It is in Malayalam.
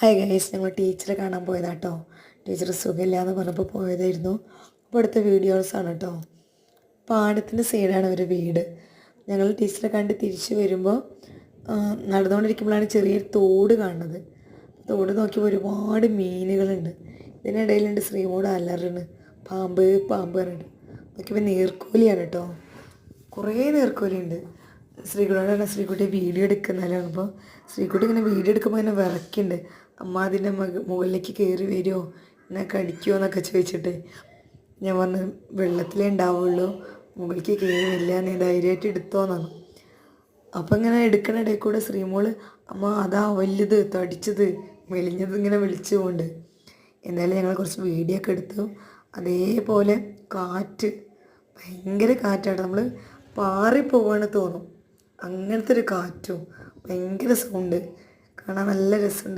ഹായ് ഗൈസ്, ഞങ്ങൾ ടീച്ചറെ കാണാൻ പോയതാട്ടോ. ടീച്ചർ സുഖമില്ല എന്ന് പറഞ്ഞപ്പോൾ പോയതായിരുന്നു. അപ്പോൾ അടുത്ത വീഡിയോസാണ് കേട്ടോ. പാടത്തിൻ്റെ സൈഡാണ് ഒരു വീട്. ഞങ്ങൾ ടീച്ചറെ കണ്ട് തിരിച്ച് വരുമ്പോൾ നടന്നുകൊണ്ടിരിക്കുമ്പോഴാണ് ചെറിയൊരു തോട് കാണുന്നത്. തോട് നോക്കിയപ്പോൾ ഒരുപാട് മീനുകളുണ്ട്. ഇതിനിടയിലുണ്ട് ശ്രീമോട് അലറിന് പാമ്പ് പാമ്പ് പറഞ്ഞിട്ട്. നോക്കിയപ്പോൾ നീർക്കോലിയാണ് കേട്ടോ. കുറേ നീർക്കോലിയുണ്ട്. ശ്രീകുട്ടിയോടാണ് ശ്രീകുട്ടി വീഡിയോ എടുക്കുന്നതാണ്. അപ്പോൾ ശ്രീകുട്ടി ഇങ്ങനെ വീഡിയോ എടുക്കുമ്പോൾ ഇങ്ങനെ വിറയ്ക്കുന്നുണ്ട്. അമ്മ അതിൻ്റെ മുകളിലേക്ക് കയറി വരുമോ, എന്നെ കടിക്കുമോ എന്നൊക്കെ ചോദിച്ചിട്ട്. ഞാൻ പറഞ്ഞു വെള്ളത്തിലേ ഉണ്ടാവുള്ളൂ, മുകളിലേക്ക് കയറില്ല, നീ ധൈര്യമായിട്ട് എടുത്തോന്നാണ്. അപ്പം ഇങ്ങനെ എടുക്കണ ഇടയിൽ കൂടെ ശ്രീമോള് അമ്മ അതാ വലുത് തടിച്ചത് മെലിഞ്ഞത് ഇങ്ങനെ വിളിച്ചു കൊണ്ട്. എന്തായാലും ഞങ്ങൾ കുറച്ച് വീഡിയോ ഒക്കെ എടുത്തു. അതേപോലെ കാറ്റ്, ഭയങ്കര കാറ്റാണ്. നമ്മൾ പാറിപ്പോവാണ് തോന്നും, അങ്ങനത്തെ ഒരു കാറ്റും ഭയങ്കര സൗണ്ട്. കാണാൻ നല്ല രസമുണ്ട്.